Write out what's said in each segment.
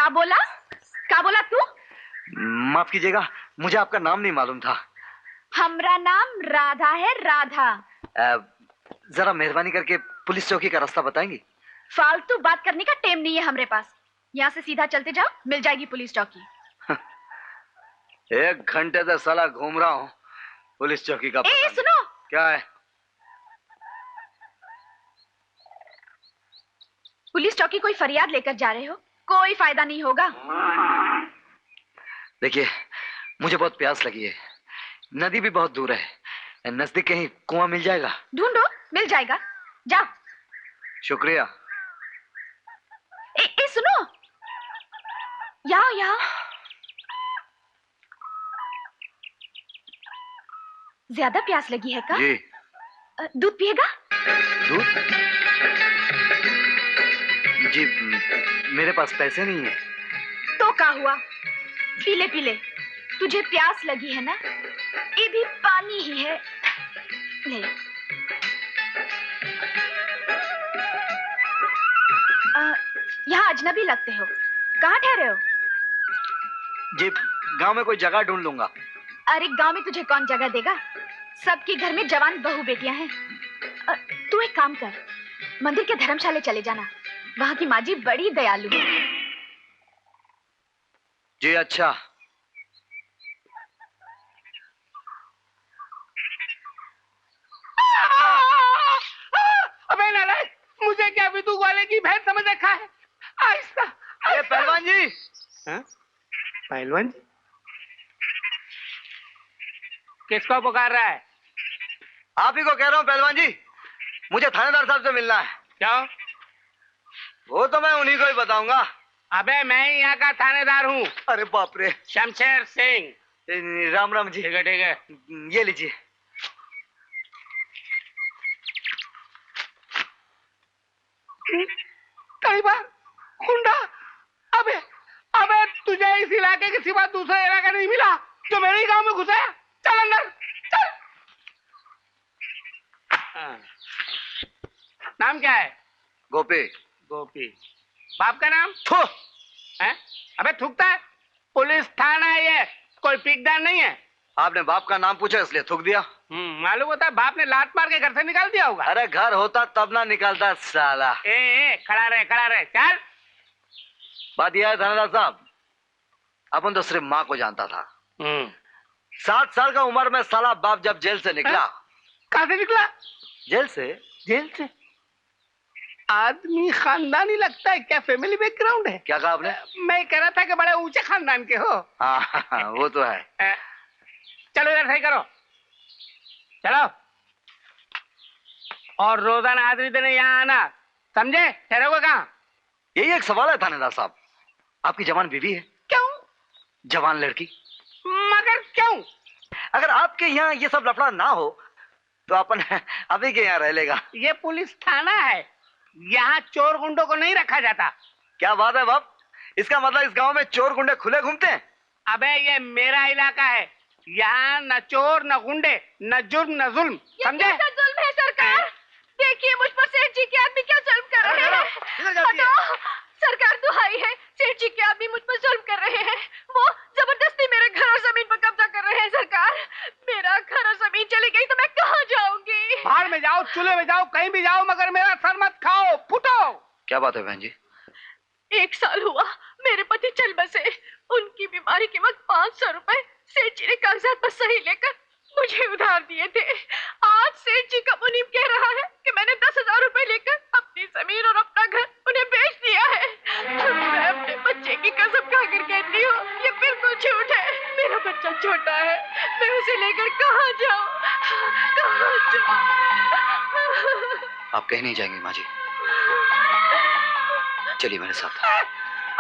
क्या बोला? क्या बोला तू? माफ कीजिएगा, मुझे आपका नाम नहीं मालूम था। हमारा नाम राधा है, राधा। जरा मेहरबानी करके पुलिस चौकी का रास्ता बताएंगी? फालतू बात करने का टाइम नहीं है हमारे पास। यहाँ से सीधा चलते जाओ, मिल जाएगी पुलिस चौकी। 1 घंटे से साला घूम रहा हूँ, पुलिस चौकी का ए, सुनो। क्या है? पुलिस चौकी कोई फरियाद लेकर जा रहे हो? कोई फायदा नहीं होगा। देखिए, मुझे बहुत प्यास लगी है, नदी भी बहुत दूर है, नजदीक कहीं कुआं मिल जाएगा? ढूंढो, मिल जाएगा, जाओ। शुक्रिया। ए, सुनो, यहाँ यहाँ। ज्यादा प्यास लगी है क्या? जी। दूध पिएगा? दूध? जी, मेरे पास पैसे नहीं है। तो क्या हुआ, पीले पीले। तुझे प्यास लगी है ना, ये भी पानी ही है, ले। यहाँ अजनबी लगते हो, कहाँ ठहरे हो? जी, गांव में कोई जगह ढूंढ लूंगा। अरे गांव में तुझे कौन जगह देगा? सबके घर में जवान बहू बेटियां हैं। तू एक काम कर, मंदिर के धर्मशाले चले जाना, वहां की माँ जी बड़ी दयालु है। जी अच्छा। अबे नालायक, मुझे क्या विदुक वाले की भैंस समझ रखा है? आहिस्ता। अरे पहलवान जी। हाँ? पहलवान जी? किसको पुकार रहा है? आप ही को कह रहा हूँ पहलवान जी, मुझे थानेदार साहब से मिलना है। क्यों? वो तो मैं उन्हीं को ही बताऊंगा। अबे मैं ही यहाँ का थानेदार हूँ। अरे बाप रे। शमशेर सिंह। राम राम जी। ठीक है ठीक है, ये लीजिए। कई बार गुंडा। अबे अबे तुझे इस इलाके के सिवा दूसरा इलाका नहीं मिला जो मेरे ही गांव में घुसा है? चल अंदर चल। नाम क्या है? गोपी। गोपी। बाप का नाम? थू। है? अबे थूकता है? पुलिस थाना है ये, कोई पीकदार नहीं है। आपने बाप का नाम पूछा इसलिए थूक दिया। मालूम होता है बाप ने लात मार के घर से निकाल दिया होगा। अरे घर होता तब ना निकालता साला। खड़ा रहे चल। बात यह है थानेदार साहब, अपन तो सिर्फ माँ को जानता था। 7 साल का उम्र में साला बाप जब जेल से निकला। कहाँ से निकला? जेल से। जेल से? आदमी खानदानी लगता है क्या? फैमिली बैकग्राउंड है? क्या कहा आपने? मैं कह रहा था कि बड़े ऊंचे खानदान के हो। हाँ, वो तो है। चलो इधर सही करो, चलो। और रोजाना हाजिरी देने यहाँ आना, समझे? ठहरोगे कहाँ? यही एक सवाल है थानेदार साहब, आपकी जवान बीवी है? क्यों? जवान लड़की। मगर क्यों? अगर आपके यहाँ ये सब लफड़ा ना हो तो अपन अभी के यहाँ रह लेगा। ये पुलिस थाना है, यहाँ चोर गुंडों को नहीं रखा जाता। क्या बात है बाप, इसका मतलब इस गांव में चोर गुंडे खुले घूमते हैं? अबे ये मेरा इलाका है, यहाँ न चोर न गुंडे न जुर्म न जुल्म, समझे? ये जुल्म है सरकार। देखिए मुझ पर सेठ जी के आदमी क्या जुल्म कर रहे हैं। सरकार दुहाई है, सेठ जी के आदमी मुझ पर जुल्म कर रहे हैं। वो जबरदस्ती मेरे घर और जमीन पर कब्जा कर रहे हैं सरकार। मेरा घर और जमीन चली गई तो मैं कहाँ जाऊंगी? भाड़ में जाओ, चूल्हे में जाओ, कहीं भी जाओ, मगर मेरा सर मत खाओ, फुटो। क्या बात है बहन जी? 1 साल हुआ मेरे पति चल बसे। उनकी बीमारी के वक्त 500 रुपए सेठ जी ने कागजात पर सही लेकर मुझे उधार दिए थे। आज सेठ जी का मुनीम कह रहा है कि मैंने 10,000 रुपए लेकर अपनी जमीन और अपना घर उन्हें बेच दिया है। मैं अपने बच्चे की कसम खाकर कहती हूँ ये बिल्कुल झूठ है। मेरा बच्चा छोटा है, मैं उसे लेकर कहाँ जाऊँ, कहाँ जाऊँ? आप कहीं नहीं जाएंगे माँ जी, चलिए मेरे साथ।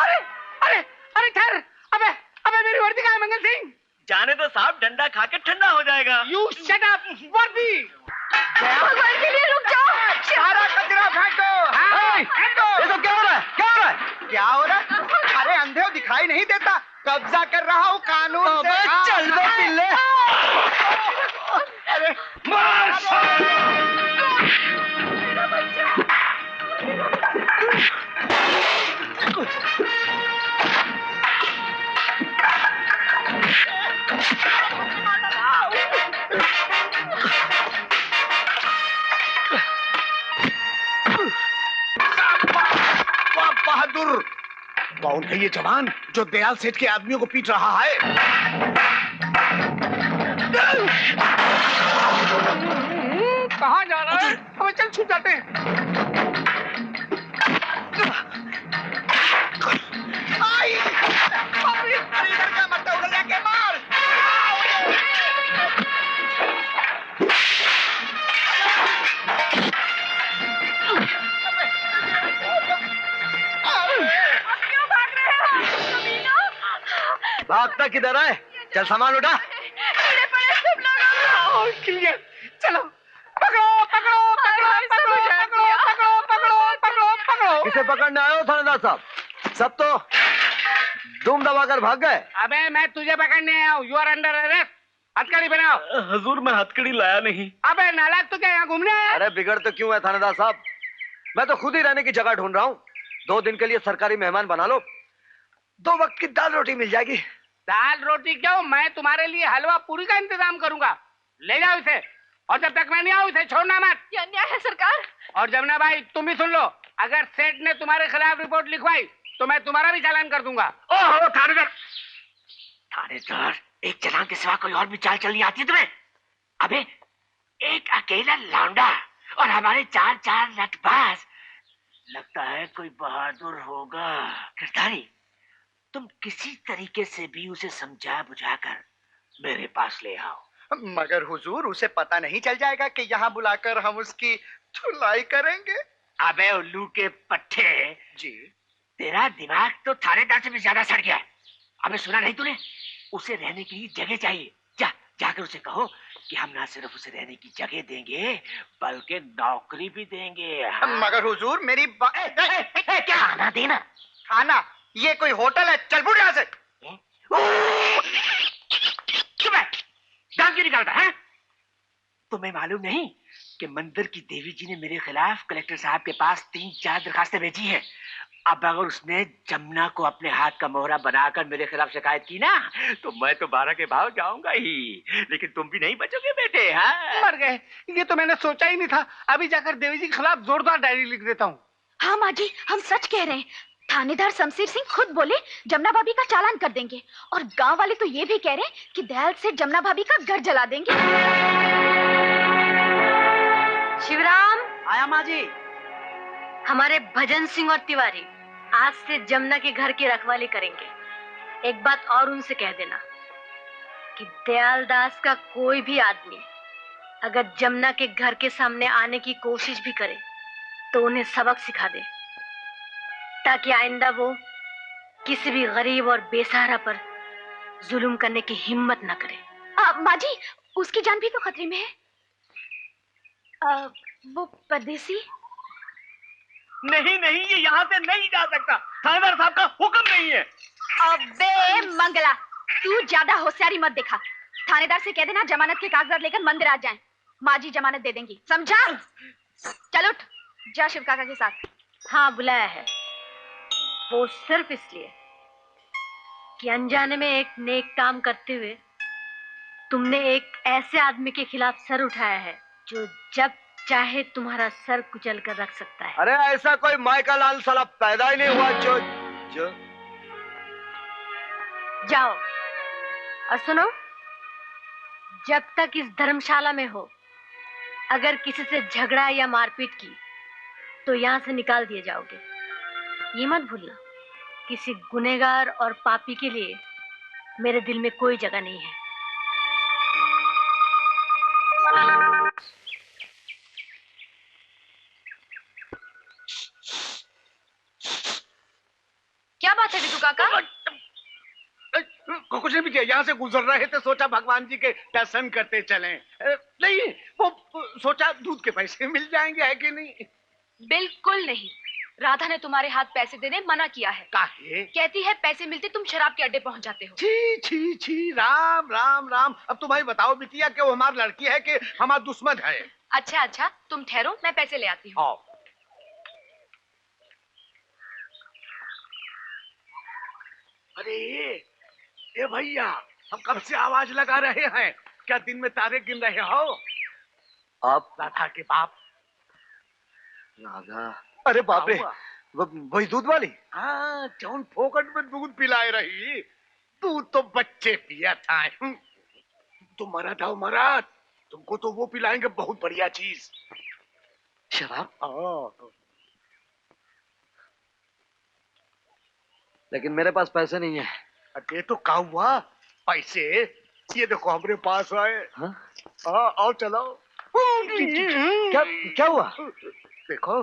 अरे अरे अरे ठहर, अबे अबे मेरी वर्दी कहाँ है मंगल सिंह? जाने तो साहब, डंडा खा के ठंडा हो जाएगा। You shut up, वर्दी। भगवान के लिए रुक जाओ। सारा कचरा फेंको। हाँ, फेंको। ये सब क्या हो रहा है? क्या हो रहा है? क्या हो रहा है? अरे अंधे हो, दिखाई नहीं देता, कब्जा कर रहा हूँ कानून से। चल बे पिल्ले। अरे मार। मेरा बच्चा। कौन है ये जवान जो दयाल सेठ के आदमियों को पीट रहा है? कहाँ जा रहा है? हमें चल छूट जाते हैं। आई! अरे इधर क्या मत उधर जाके मार! भागता किधर है? चल सामान उठा। क्लियर, चलो पकड़ो पकड़ो पकड़ो पकड़ो पकड़ो पकड़ो पकड़ो पकड़ो पकड़ो। किसे पकड़ने आए हो थानेदार साहब? सब तो दुम दबाकर भाग गए। अबे मैं तुझे पकड़ने आया हूँ। You are under arrest. हथकड़ी बनाओ। हुजूर मैं हथकड़ी लाया नहीं। अबे नालायक, तू क्या यहाँ घूमने आया? अरे बिगड़ तो क्यों है थानेदार साहब? मैं तो खुद ही रहने की जगह ढूंढ रहा हूँ। 2 दिन के लिए सरकारी मेहमान बना लो, 2 वक्त की दाल रोटी मिल जाएगी। दाल रोटी क्यों, मैं तुम्हारे लिए हलवा पूरी का इंतजाम करूंगा। ले जाओ इसे, और जब तक मैं नहीं आऊँ इसे छोड़ना मत। ये अन्याय है सरकार। और जमुना भाई तुम भी सुन लो, अगर सेठ ने तुम्हारे खिलाफ रिपोर्ट लिखवाई तो मैं तुम्हारा भी चालान कर दूंगा। ओहो थानेदार! थानेदार, एक चालान के सिवा कोई और भी चाल चलनी आती है तुम्हें? अबे एक अकेला लौंडा और हमारे 4 लटबाज, लगता है कोई बहादुर होगा। गिरधारी, तुम किसी तरीके से भी उसे समझा बुझाकर मेरे पास ले आओ। मगर हुजूर उसे पता नहीं चल जाएगा कि यहाँ बुलाकर हम उसकी धुलाई करेंगे? अबे उल्लू के पट्टे जी। तेरा दिमाग तो थानेदार से भी ज्यादा सड़ गया। अबे सुना नहीं तूने? उसे रहने की जगह चाहिए। जाकर उसे कहो कि हम ना सिर्फ उसे रहने की जगह देंगे बल्कि नौकरी भी देंगे। मगर हुजूर मेरी क्या खाना देना? खाना? ये कोई होटल है? चल फुट यहाँ से। चुप है, दांत क्यों निकालता है? तुम्हें मालूम नहीं कि मंदिर की देवी जी ने मेरे खिलाफ कलेक्टर साहब के पास 3-4 दरखास्तें भेजी है। अब अगर उसने जमुना को अपने हाथ का मोहरा बनाकर मेरे खिलाफ शिकायत की ना, तो मैं तो 12 के भाव जाऊंगा ही। लेकिन तुम भी नहीं बचोगे बेटे। हाँ मर गए, ये तो मैंने सोचा ही नहीं था। अभी जाकर देवी जी के खिलाफ जोरदार डायरी लिख देता हूँ। हाँ माँ जी, हम सच कह रहे हैं। थानेदार शमशेर सिंह खुद बोले जमुना भाभी का चालान कर देंगे, और गांव वाले तो ये भी कह रहे हैं कि दयाल से जमुना भाभी का घर जला देंगे। शिवराम, आया माँ जी। हमारे भजन सिंह और तिवारी आज से जमुना के घर की रखवाली करेंगे। एक बात और उनसे कह देना कि दयाल दास का कोई भी आदमी अगर जमुना के घर के सामने आने की कोशिश भी करे तो उन्हें सबक सिखा दे, ताकि आइंदा वो किसी भी गरीब और बेसहारा पर जुल्म करने की हिम्मत न करे। माँ जी, उसकी जान भी तो खतरे में है। वो परदेसी? नहीं नहीं, ये यहाँ से नहीं जा सकता। थानेदार साहब का हुक्म नहीं है। अबे मंगला, तू ज्यादा होशियारी मत दिखा। थानेदार से कह देना जमानत के कागजात लेकर मंदिर आ जाएं। माँ जी जमानत दे देंगी, समझा? चल उठ, जा शिव काका के साथ। हाँ बुलाया है, वो सिर्फ इसलिए कि अनजाने में एक नेक काम करते हुए तुमने एक ऐसे आदमी के खिलाफ सर उठाया है जो जब चाहे तुम्हारा सर कुचल कर रख सकता है। अरे ऐसा कोई माय का लाल साला पैदा ही नहीं हुआ जो जाओ और सुनो, जब तक इस धर्मशाला में हो अगर किसी से झगड़ा या मारपीट की तो यहाँ से निकाल दिए जाओगे। ये मत भूलना, किसी गुनहगार और पापी के लिए मेरे दिल में कोई जगह नहीं है। क्या बात है बिट्टू काका? कुछ नहीं किया, यहाँ से गुजर रहे थे, सोचा भगवान जी के दर्शन करते चलें। नहीं, वो सोचा दूध के पैसे मिल जाएंगे, है कि नहीं? बिल्कुल नहीं, राधा ने तुम्हारे हाथ पैसे देने मना किया है। काहे? कहती है पैसे मिलते तुम शराब के अड्डे पहुंच जाते हो। छी छी छी, राम राम राम। अब तुम भाई बताओ बिटिया कि वो हमारी लड़की है कि हमारा दुश्मन है? अच्छा अच्छा, तुम ठहरो, मैं पैसे ले आती हूँ। हाँ। अरे ये भैया, हम कब से आवाज लगा रहे हैं, क्या दिन में तारे गिन रहे हो? आप राधा के बाप। राधा? अरे बाप रे, वही दूध वाली? हाँ, जौन फोकट में दूध पिलाए रही। दूध तो बच्चे पिया था। तुम मरा था मरा, तुमको तो वो पिलाएंगे बहुत बढ़िया चीज। शराब? लेकिन मेरे पास पैसे नहीं है। अरे तो क्या हुआ? पैसे ये देखो हमारे पास आए। हाँ? हाँ, आओ चलो। क्या क्या हुआ? देखो,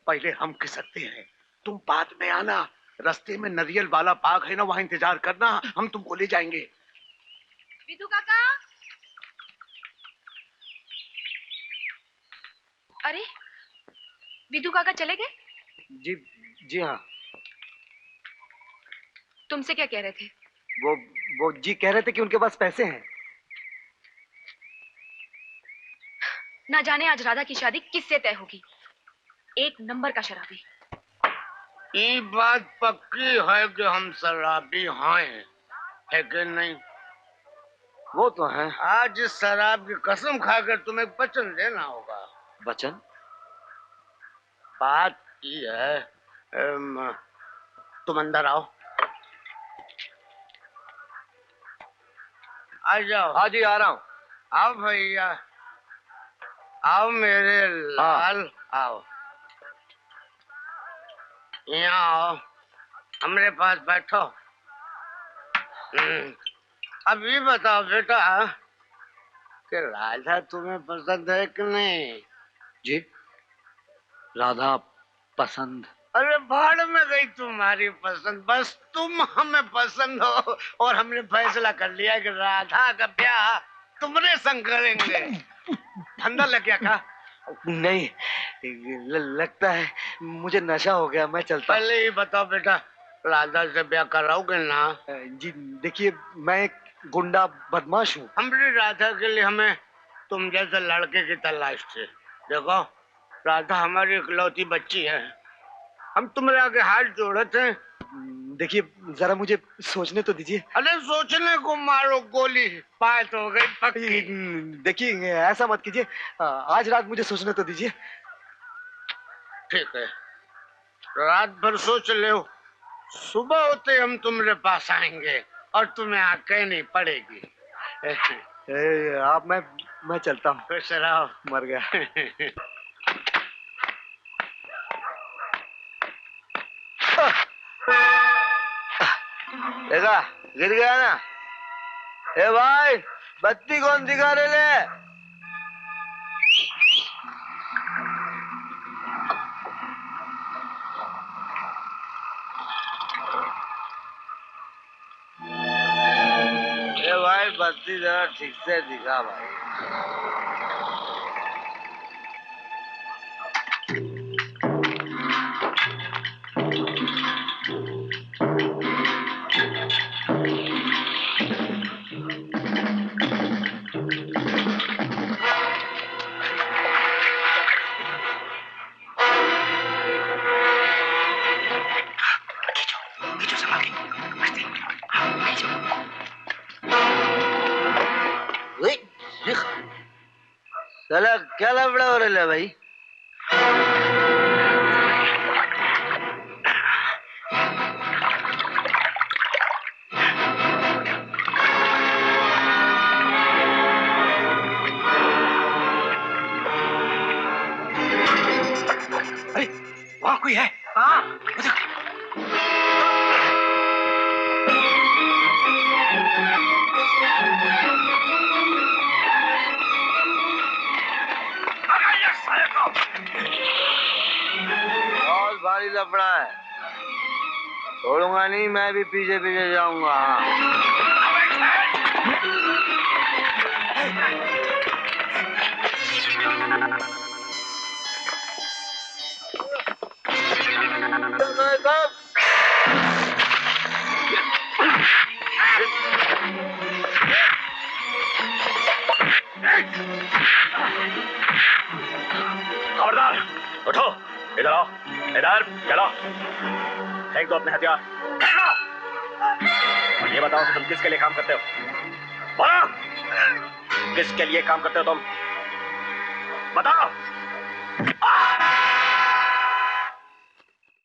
पहले हम खिसकते हैं, तुम बाद में आना। रास्ते में नारियल वाला बाग है ना, वहाँ इंतजार करना, हम तुमको ले जाएंगे। विधु काका, अरे विधु काका चले गए? जी जी हाँ। तुमसे क्या कह रहे थे? वो जी कह रहे थे कि उनके पास पैसे हैं। ना जाने आज राधा की शादी किससे तय होगी। एक नंबर का शराबी। ये बात पक्की है कि हम शराबी हैं, है कि नहीं? वो तो है। आज इस शराब की कसम खाकर तुम्हें वचन देना होगा। वचन? बात ये है, तुम अंदर आओ। आ जाओ। हाँ जी आ रहा हूँ। आओ भैया, आओ मेरे लाल, आओ यहाँ आओ, हमारे पास बैठो। अब ये बताओ बेटा कि राधा तुम्हें पसंद है कि नहीं? जी राधा पसंद? अरे भाड़ में गई तुम्हारी पसंद, बस तुम हमें पसंद हो और हमने फैसला कर लिया कि राधा का ब्याह तुम्हारे संग करेंगे। धंधा लग गया का? नहीं, लगता है मुझे नशा हो गया, मैं चलता। पहले ही बताओ बेटा, राधा से ब्याह कराओगे ना? जी देखिए, मैं एक गुंडा बदमाश हूँ। हमारी राधा के लिए हमें तुम जैसे लड़के की तलाश थी। देखो, राधा हमारी इकलौती बच्ची है, हम तुम्हारे आगे हाथ जोड़े थे। देखिए जरा मुझे सोचने तो दीजिए। अरे सोचने को मारो गोली, बात हो गई पक्की। देखिए ऐसा मत कीजिए, आज रात मुझे सोचने तो दीजिए। ठीक है, रात भर सोच ले, सुबह होते हम तुम्हारे पास आएंगे और तुम्हें आँख कहनी पड़ेगी। आप मैं चलता हूँ। खुश रहो। मर गया। देखा, गिर गया ना? ए भाई, बत्ती कौन दिखा रहे ले? ए भाई, बत्ती जरा ठीक से दिखा भाई। साला क्या लफड़ा हो रहा है भाई? अरे वहाँ कोई है? हाँ बहुत भारी लफड़ा है, छोड़ूंगा नहीं, मैं भी पीछे पीछे जाऊंगा। खबरदार, उठो, इधर आओ, इधर चलो, फेंक दो अपने हथियार। और ये बताओ कि तुम किसके लिए काम करते हो? बोलो, किसके लिए काम करते हो तुम? बताओ।